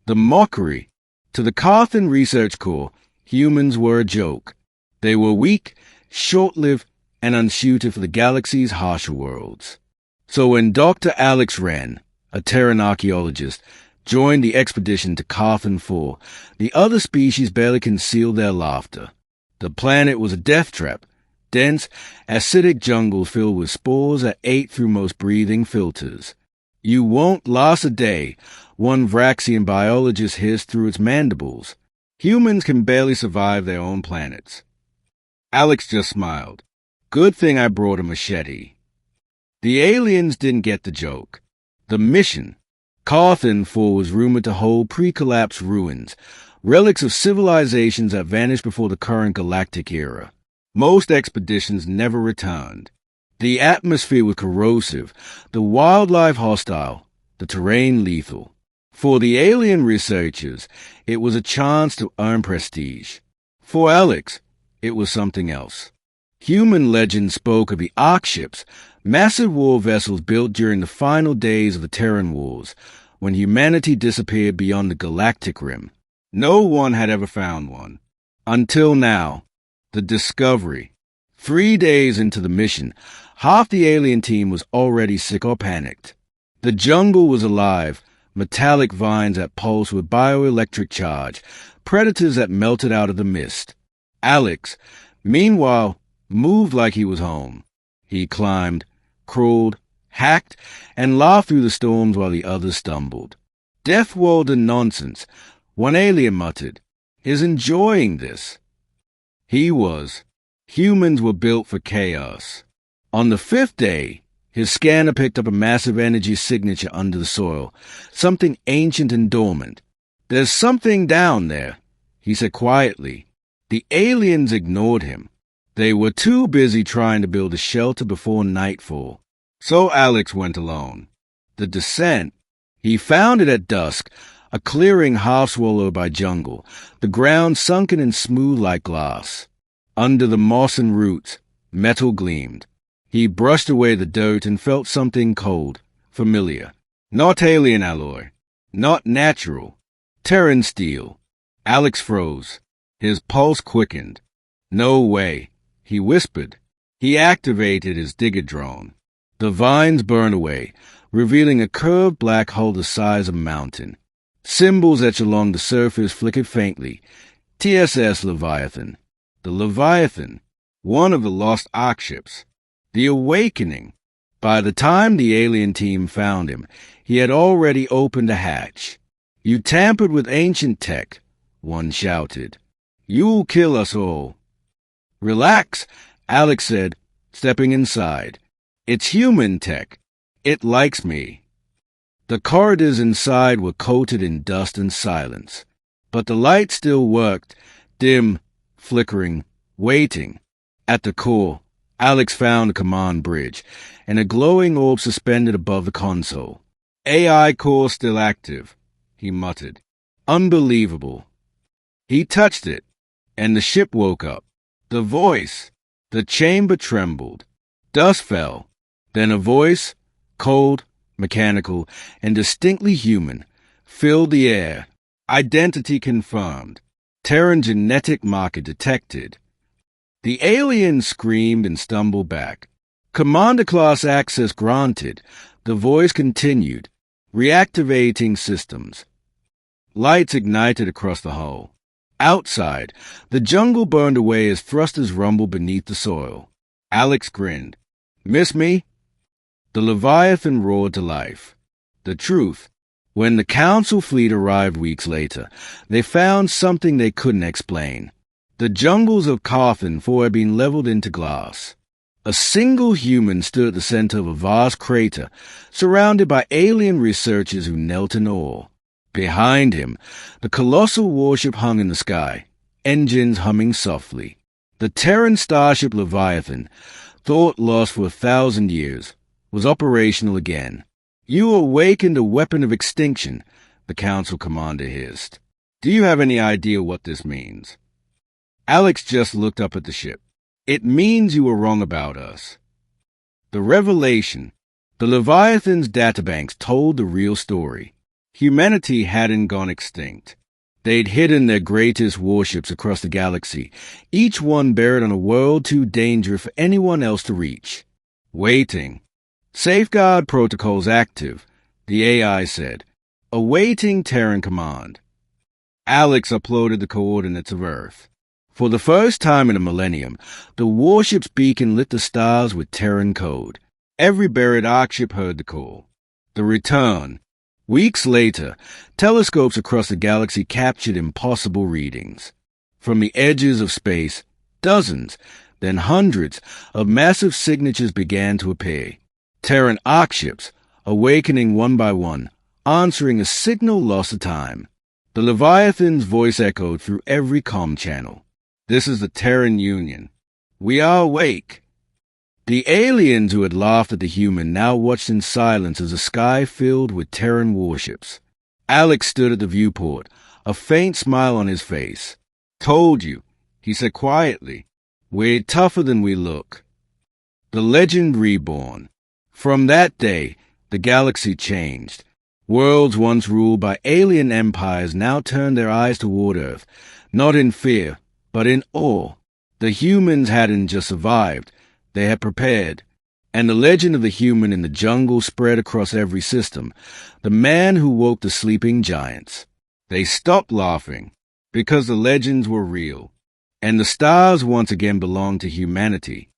The mockery. To the Karthan Research Corps, humans were a joke. They were weak, short-lived, and unsuited for the galaxy's harsher worlds. So when Dr. Alex Wren, a Terran archaeologist, joined the expedition to Karthan IV, the other species barely concealed their laughter. The planet was a death trap, dense, acidic jungle filled with spores that ate through most breathing filters. "You won't last a day," one Vraxian biologist hissed through its mandibles. "Humans can barely survive their own planets." Alex just smiled. "Good thing I brought a machete." The aliens didn't get the joke. The mission. Karthan IV was rumored to hold pre-collapse ruins, relics of civilizations that vanished before the current galactic era. Most expeditions never returned. The atmosphere was corrosive, the wildlife hostile, the terrain lethal. For the alien researchers, it was a chance to earn prestige. For Alex, it was something else. Human legend spoke of the arcships, massive war vessels built during the final days of the Terran Wars, when humanity disappeared beyond the galactic rim. No one had ever found one. Until now, the discovery. 3 days into the mission, half the alien team was already sick or panicked. The jungle was alive, metallic vines that pulsed with bioelectric charge, predators that melted out of the mist. Alex, meanwhile, moved like he was home. He climbed, crawled, hacked, and laughed through the storms while the others stumbled. "Deathworlder nonsense," one alien muttered. "Is enjoying this." He was. Humans were built for chaos. On the 5th day, his scanner picked up a massive energy signature under the soil, something ancient and dormant. "There's something down there," he said quietly. The aliens ignored him. They were too busy trying to build a shelter before nightfall. So Alex went alone. The descent. He found it at dusk, a clearing half swallowed by jungle, the ground sunken and smooth like glass. Under the moss and roots, metal gleamed. He brushed away the dirt and felt something cold, familiar. Not alien alloy. Not natural. Terran steel. Alex froze. His pulse quickened. "No way," he whispered. He activated his digger drone. The vines burned away, revealing a curved black hole the size of a mountain. Symbols etched along the surface flickered faintly. TSS Leviathan. The Leviathan, one of the lost arcships. The awakening. By the time the alien team found him, he had already opened a hatch. "You tampered with ancient tech," one shouted. "You'll kill us all." "Relax," Alex said, stepping inside. "It's human tech. It likes me." The corridors inside were coated in dust and silence, but the light still worked, dim, flickering, waiting. At the core, Alex found a command bridge, and a glowing orb suspended above the console. "AI core still active," he muttered. "Unbelievable." He touched it, and the ship woke up. The voice. The chamber trembled. Dust fell. Then a voice, cold, mechanical, and distinctly human, filled the air. Identity confirmed. Terran genetic marker detected. The alien screamed and stumbled back. "Commander-class access granted." The voice continued, reactivating systems. Lights ignited across the hull. Outside, the jungle burned away as thrusters rumbled beneath the soil. Alex grinned. "Miss me?" The Leviathan roared to life. The truth. When the Council fleet arrived weeks later, they found something they couldn't explain. The jungles of Karthan IV had been leveled into glass. A single human stood at the center of a vast crater, surrounded by alien researchers who knelt in awe. Behind him, the colossal warship hung in the sky, engines humming softly. The Terran starship Leviathan, thought lost for 1,000 years, was operational again. "You awakened a weapon of extinction," the Council commander hissed. "Do you have any idea what this means?" Alex just looked up at the ship. "It means you were wrong about us." The revelation. The Leviathan's databanks told the real story. Humanity hadn't gone extinct. They'd hidden their greatest warships across the galaxy, each one buried on a world too dangerous for anyone else to reach. Waiting. Safeguard protocols active, the AI said. Awaiting Terran command. Alex uploaded the coordinates of Earth. For the first time in a millennium, the warship's beacon lit the stars with Terran code. Every buried Warship heard the call. The return. Weeks later, telescopes across the galaxy captured impossible readings. From the edges of space, dozens, then hundreds of massive signatures began to appear. Terran Warships, awakening one by one, answering a signal lost to time. The Leviathan's voice echoed through every comm channel. This is the Terran Union. We are awake. The aliens who had laughed at the human now watched in silence as the sky filled with Terran warships. Alex stood at the viewport, a faint smile on his face. Told you, he said quietly. We're tougher than we look. The legend reborn. From that day, the galaxy changed. Worlds once ruled by alien empires now turned their eyes toward Earth, not in fear, but in awe. The humans hadn't just survived. They had prepared, and the legend of the human in the jungle spread across every system, the man who woke the sleeping giants. They stopped laughing, because the legends were real, and the stars once again belonged to humanity.